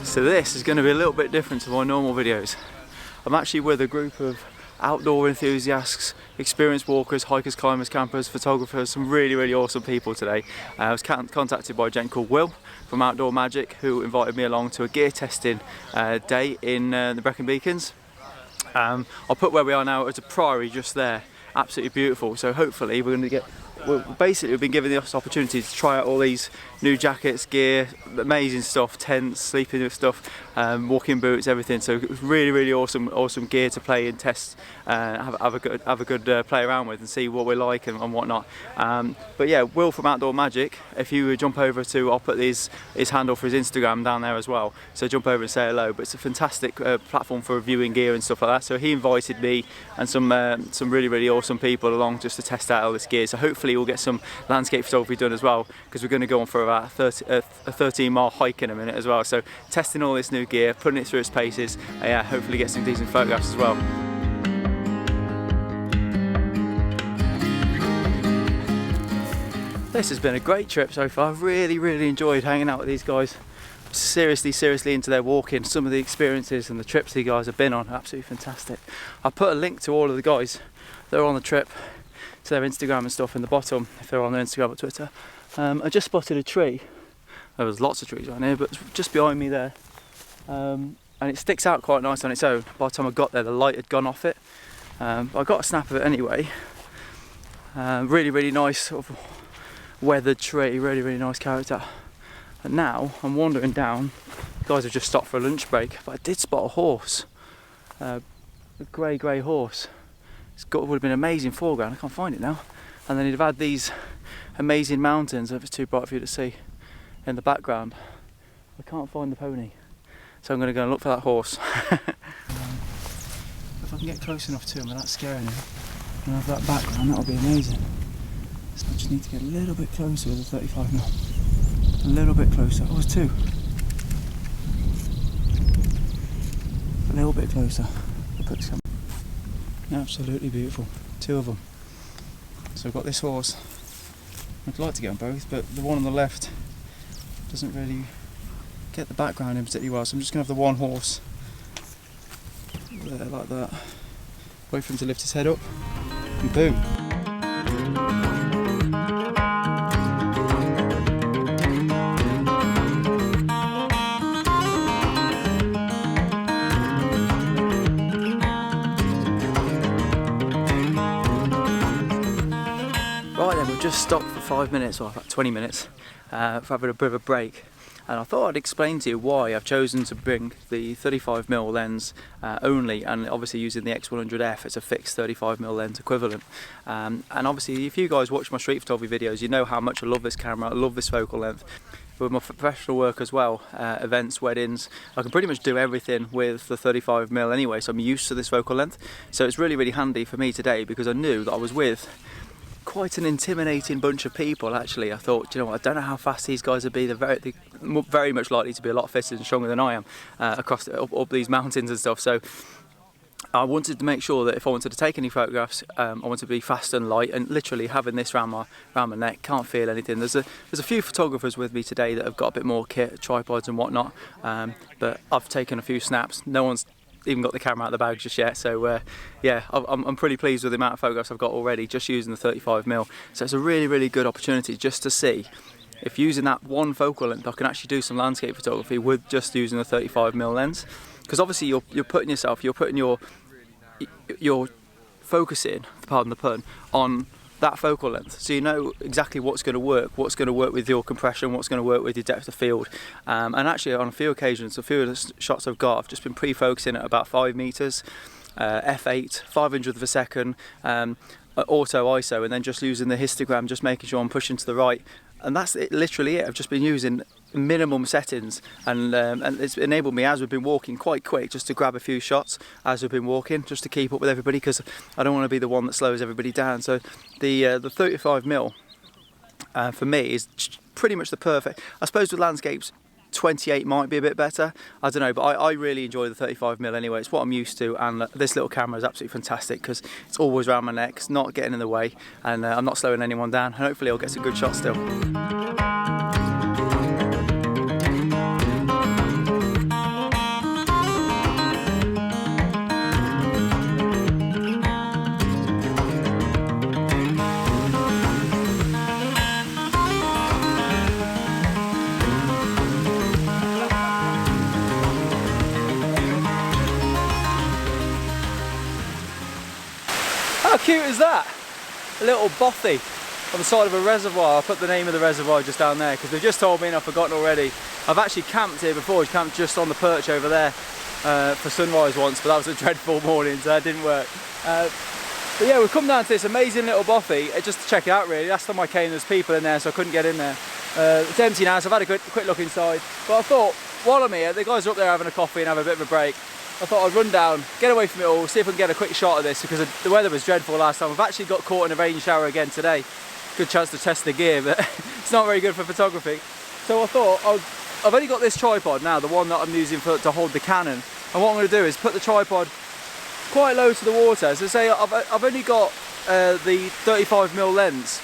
So this is going to be a little bit different to my normal videos. I'm actually with a group of outdoor enthusiasts, experienced walkers, hikers, climbers, campers, photographers, some really awesome people today. I was contacted by a gent called Will from Outdoor Magic, who invited me along to a gear testing day in the Brecon Beacons. I'll put where we are now as a priory just there, absolutely beautiful. So hopefully we're going to get, basically we've been given this opportunity to try out all these new jackets, gear, amazing stuff, tents, sleeping stuff, walking boots, everything. So it was really awesome gear to play and test, have a good play around with and see what we're like and whatnot. But yeah, Will from Outdoor Magic, if you would jump over to, I'll put his handle for his Instagram down there as well, so jump over and say hello. But it's a fantastic platform for reviewing gear and stuff like that. So he invited me and some really awesome people along just to test out all this gear. So hopefully we'll get some landscape photography done as well, because we're going to go on for about a 13-mile hike in a minute as well. So testing all this new gear, putting it through its paces, and yeah, hopefully get some decent photographs as well. This has been a great trip so far. I've really enjoyed hanging out with these guys. Seriously into their walking. Some of the experiences and the trips these guys have been on are absolutely fantastic. I'll put a link to all of the guys that are on the trip, to their Instagram and stuff in the bottom, if they're on their Instagram or Twitter. I just spotted a tree. There was lots of trees around here, but just behind me there, and it sticks out quite nice on its own. By the time I got there, the light had gone off it, but I got a snap of it anyway. Really nice sort of weathered tree, really nice character. And now I'm wandering down. The guys have just stopped for a lunch break, but I did spot a horse, a grey horse. Would have been an amazing foreground. I can't find it now. And then you'd have had these amazing mountains, if it's too bright for you to see, in the background. I can't find the pony, so I'm going to go and look for that horse. If I can get close enough to him without scaring him and have that background, that'll be amazing. So I just need to get a little bit closer with the 35mm. A little bit closer. Oh, it's two. A little bit closer. The pics come. Absolutely beautiful. Two of them. So I've got this horse. I'd like to get them both, but the one on the left doesn't really get the background in particularly well, so I'm just going to have the one horse there like that. Wait for him to lift his head up, and boom. Right then, we've just stopped for 5 minutes, or about 20 minutes, for having a bit of a break. And I thought I'd explain to you why I've chosen to bring the 35mm lens only, and obviously using the X100F, it's a fixed 35mm lens equivalent. And obviously if you guys watch my street photography videos, you know how much I love this camera, I love this focal length. With my professional work as well, events, weddings, I can pretty much do everything with the 35mm anyway, so I'm used to this focal length. So it's really handy for me today, because I knew that I was with quite an intimidating bunch of people. Actually, I thought, you know what, I don't know how fast these guys would be. They're very much likely to be a lot fitter and stronger than I am across up these mountains and stuff. So I wanted to make sure that if I wanted to take any photographs, I wanted to be fast and light, and literally having this around my neck, can't feel anything. There's a few photographers with me today that have got a bit more kit, tripods and whatnot, but I've taken a few snaps. No one's even got the camera out of the bag just yet, so yeah, I'm pretty pleased with the amount of photographs I've got already just using the 35mm. So it's a really good opportunity just to see if using that one focal length I can actually do some landscape photography with just using the 35mm lens. Because obviously you're putting your focusing, pardon the pun, on that focal length, so you know exactly what's going to work with your compression, what's going to work with your depth of field. And actually on a few occasions, a few of the shots I've got, I've just been pre-focusing at about 5 meters, f8, 500th of a second, auto ISO, and then just using the histogram, just making sure I'm pushing to the right. And that's literally it. I've just been using minimum settings, and it's enabled me, as we've been walking, quite quick, just to grab a few shots as we've been walking, just to keep up with everybody, because I don't want to be the one that slows everybody down. So the 35mm for me is pretty much the perfect. I suppose with landscapes 28 might be a bit better, I don't know, but I really enjoy the 35mm anyway. It's what I'm used to, and this little camera is absolutely fantastic because it's always around my neck, it's not getting in the way, and I'm not slowing anyone down, and hopefully I'll get some good shots still. How cute is that? A little bothy on the side of a reservoir. I put the name of the reservoir just down there because they've just told me and I've forgotten already. I've actually camped here before. I camped just on the perch over there for sunrise once, but that was a dreadful morning, so that didn't work. But yeah, we've come down to this amazing little bothy just to check it out really. Last time I came there's people in there, so I couldn't get in there. It's empty now, so I've had a quick look inside. But I thought, while I'm here, the guys are up there having a coffee and have a bit of a break. I thought I'd run down, get away from it all, see if I can get a quick shot of this because the weather was dreadful last time. I've actually got caught in a rain shower again today. Good chance to test the gear, but it's not very good for photography. So I thought, I've only got this tripod now, the one that I'm using to hold the Canon. And what I'm going to do is put the tripod quite low to the water. So say I've only got the 35mm lens,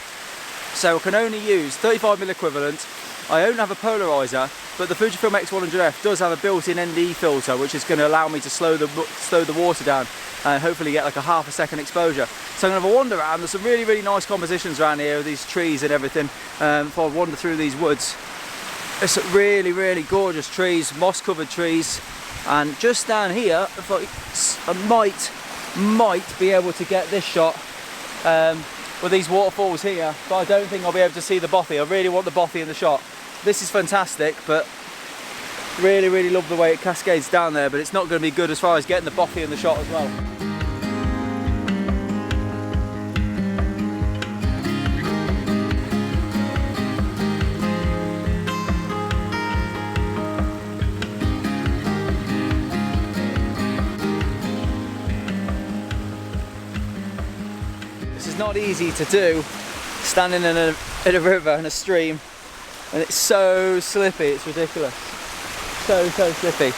so I can only use 35mm equivalent. I don't have a polarizer, but the Fujifilm X100F does have a built-in ND filter, which is going to allow me to slow the water down and hopefully get like a half a second exposure. So I'm going to have a wander around. There's some really nice compositions around here with these trees and everything. If I wander through these woods, there's some really gorgeous trees, moss-covered trees, and just down here, I might be able to get this shot with these waterfalls here, but I don't think I'll be able to see the bothy. I really want the bothy in the shot. This is fantastic, but really love the way it cascades down there, but it's not going to be good as far as getting the bothy in the shot as well. This is not easy to do, standing in a river and a stream. And it's so slippy, it's ridiculous. So slippy.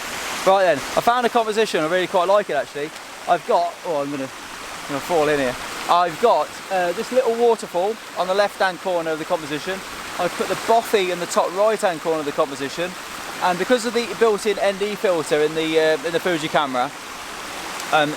Right then, I found a composition, I really quite like it actually. I've got, oh I'm gonna fall in here. I've got this little waterfall on the left hand corner of the composition. I've put the bothy in the top right hand corner of the composition. And because of the built-in ND filter in the Fuji camera,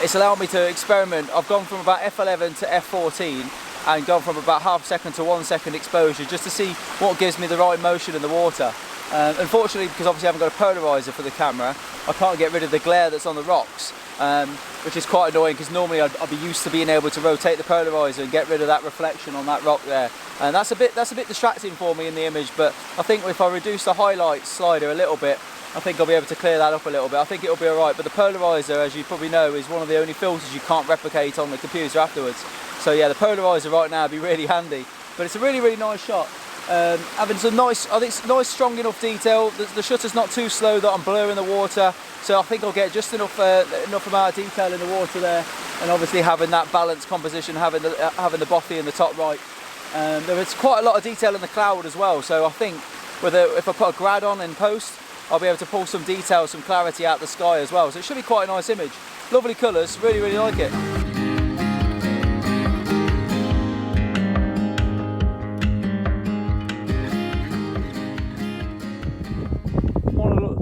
it's allowed me to experiment. I've gone from about f11 to f14 and gone from about half a second to 1 second exposure just to see what gives me the right motion in the water. Unfortunately, because obviously I haven't got a polarizer for the camera, I can't get rid of the glare that's on the rocks, which is quite annoying because normally I'd be used to being able to rotate the polarizer and get rid of that reflection on that rock there. And that's a bit distracting for me in the image, but I think if I reduce the highlight slider a little bit, I think I'll be able to clear that up a little bit. I think it'll be alright, but the polarizer, as you probably know, is one of the only filters you can't replicate on the computer afterwards. So yeah, the polarizer right now would be really handy. But it's a really nice shot. Having some nice, I think it's nice, strong enough detail. The shutter's not too slow that I'm blurring the water, so I think I'll get just enough amount of detail in the water there. And obviously having that balanced composition, having the bothy in the top right. There is quite a lot of detail in the cloud as well. So I think if I put a grad on in post, I'll be able to pull some detail, some clarity out the sky as well. So it should be quite a nice image. Lovely colours, really like it.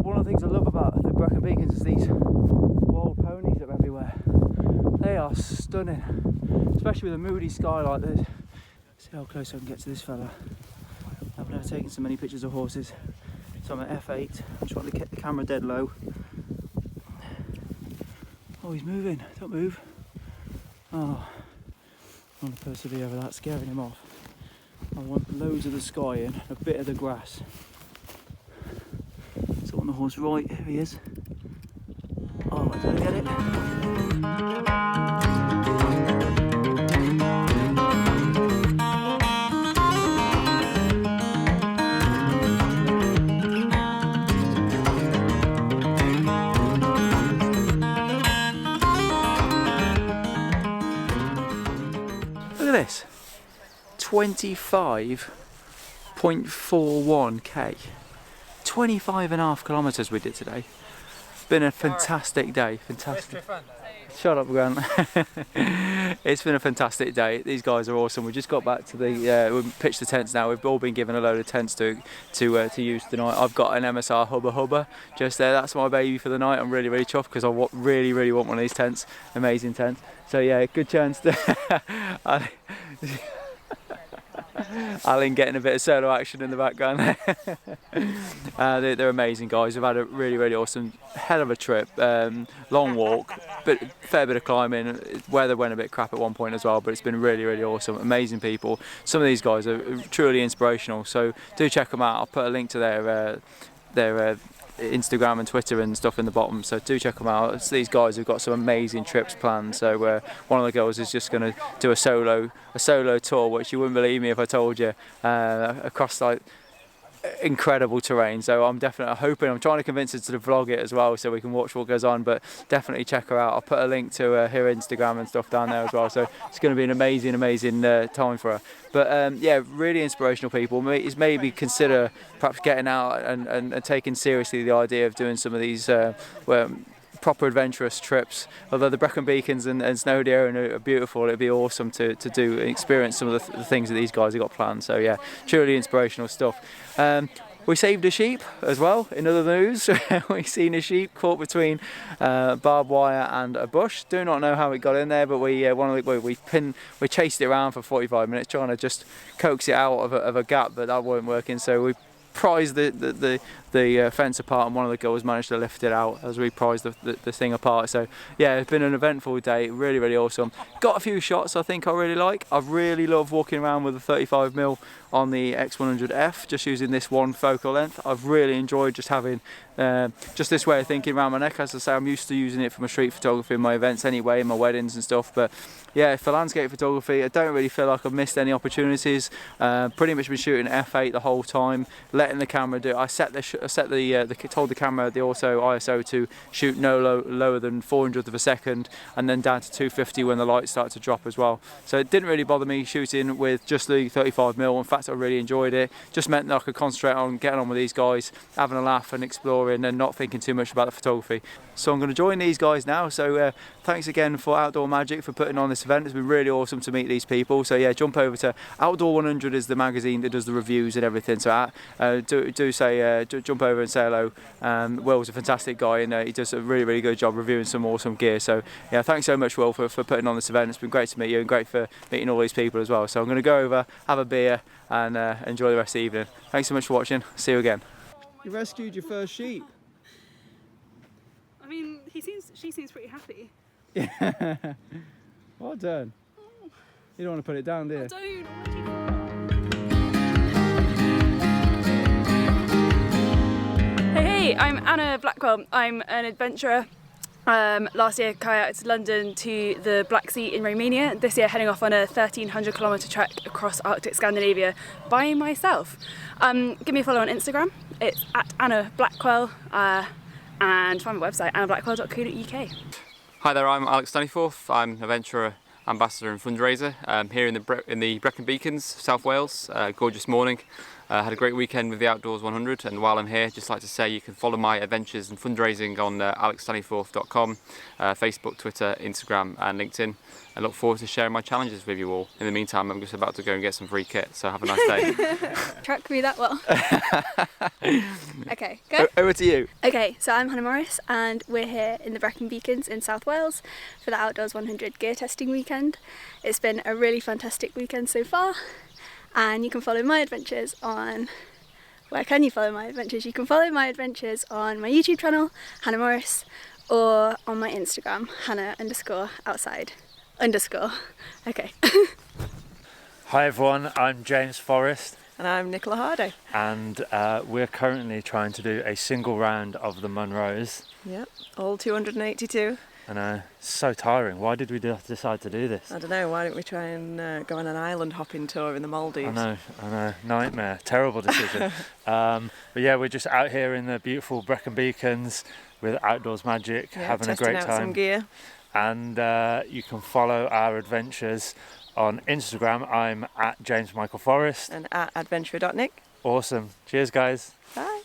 One of the things I love about the Brecon Beacons is these wild ponies that are everywhere. They are stunning, especially with a moody sky like this. See how close I can get to this fella. I've never taken so many pictures of horses. So I'm at f8, I'm trying to get the camera dead low. Oh, he's moving, don't move. Oh, I want to persevere without scaring him off. I want loads of the sky and a bit of the grass. So on the horse right, here he is. Oh, did I get it? Look at this, 25 0.41k. 25.5 kilometres we did today. Been a fantastic day. Fantastic. Shut up, Grant. It's been a fantastic day. These guys are awesome. We just got back to the we pitched the tents now. We've all been given a load of tents to use tonight. I've got an MSR Hubba just there. That's my baby for the night. I'm really chuffed because I really want one of these tents. Amazing tent. So yeah, good chance to Alan getting a bit of solo action in the background. They're amazing guys. We've had a really awesome, hell of a trip. Long walk, fair bit of climbing. Weather went a bit crap at one point as well, but it's been really awesome. Amazing people. Some of these guys are truly inspirational. So do check them out. I'll put a link to their Instagram and Twitter and stuff in the bottom, so do check them out. It's these guys who've got some amazing trips planned. So one of the girls is just going to do a solo tour, which you wouldn't believe me if I told you, across like incredible terrain. So I'm trying to convince her to vlog it as well so we can watch what goes on, but definitely check her out. I'll put a link to her Instagram and stuff down there as well, so it's going to be an amazing time for her. But yeah, really inspirational people. Maybe consider perhaps getting out and taking seriously the idea of doing some of these proper adventurous trips. Although the Brecon Beacons and Snow Deer are beautiful, it'd be awesome to experience some of the things that these guys have got planned. So yeah, truly inspirational stuff. We saved a sheep as well. In other news, we've seen a sheep caught between barbed wire and a bush. Do not know how it got in there, but we chased it around for 45 minutes trying to just coax it out of a gap, but that weren't working. So we prized the fence apart, and one of the girls managed to lift it out as we prized the thing apart. So yeah, it's been an eventful day. Really awesome. Got a few shots I think I really like. I really love walking around with a 35mm on the X100F, just using this one focal length. I've really enjoyed just having just this way of thinking around my neck. As I say, I'm used to using it for my street photography in my events anyway, in my weddings and stuff, but yeah, for landscape photography I don't really feel like I've missed any opportunities. Pretty much been shooting f8 the whole time, letting the camera do it. I told the camera, the ISO, to shoot no lower than 400th of a second, and then down to 250 when the lights start to drop as well. So it didn't really bother me shooting with just the 35mm. In fact, I really enjoyed it. Just meant that I could concentrate on getting on with these guys, having a laugh and exploring, and not thinking too much about the photography. So I'm going to join these guys now. So thanks again for Outdoor Magic for putting on this event. It's been really awesome to meet these people. So yeah, jump over to Outdoor 100 is the magazine that does the reviews and everything. So jump over and say hello. Will's a fantastic guy, and he does a really good job reviewing some awesome gear. So yeah, thanks so much, Will, for putting on this event. It's been great to meet you, and great for meeting all these people as well. So I'm going to go over, have a beer, and enjoy the rest of the evening. Thanks so much for watching. See you again. You rescued your first sheep. I mean, she seems pretty happy. Yeah. Well done. Oh. You don't want to put it down, do you? I don't. Hey, I'm Anna Blackwell. I'm an adventurer. Last year kayaked to London to the Black Sea in Romania. This year heading off on a 1,300km trek across Arctic Scandinavia by myself. Give me a follow on Instagram. It's at Anna Blackwell, and find my website annablackwell.co.uk. Hi there, I'm Alex Staniforth. I'm an adventurer, ambassador and fundraiser here in the Brecon Beacons, South Wales. Gorgeous morning. Had a great weekend with the Outdoors 100, and while I'm here, just like to say you can follow my adventures and fundraising on alexstaniforth.com, Facebook, Twitter, Instagram and LinkedIn. I look forward to sharing my challenges with you all. In the meantime, I'm just about to go and get some free kit, so have a nice day. Track me that well. Okay, go. Over to you. Okay, so I'm Hannah Morris, and we're here in the Brecon Beacons in South Wales for the Outdoors 100 gear testing weekend. It's been a really fantastic weekend so far, and you can follow my adventures on... Where can you follow my adventures? You can follow my adventures on my YouTube channel, Hannah Morris, or on my Instagram, Hannah_outside_. Okay. Hi everyone, I'm James Forrest. And I'm Nicola Hardy. And we're currently trying to do a single round of the Munros. Yep, all 282. And it's so tiring. Why did we decide to do this? I don't know, why don't we try and go on an island hopping tour in the Maldives? I know, nightmare, terrible decision. But yeah, we're just out here in the beautiful Brecon Beacons with Outdoors Magic, having a great time. Testing out some gear. And you can follow our adventures on Instagram. I'm at James Michael Forrest. And at adventurer.nick. Awesome. Cheers, guys. Bye.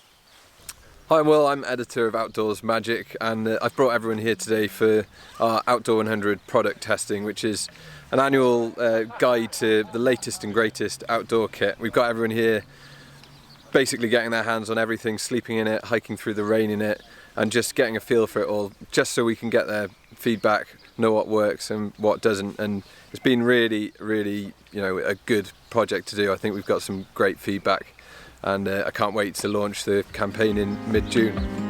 Hi, I'm Will. I'm editor of Outdoors Magic, and I've brought everyone here today for our Outdoor 100 product testing, which is an annual guide to the latest and greatest outdoor kit. We've got everyone here basically getting their hands on everything, sleeping in it, hiking through the rain in it, and just getting a feel for it all, just so we can get their feedback, know what works and what doesn't. And it's been really, really, a good project to do. I think we've got some great feedback, and I can't wait to launch the campaign in mid-June.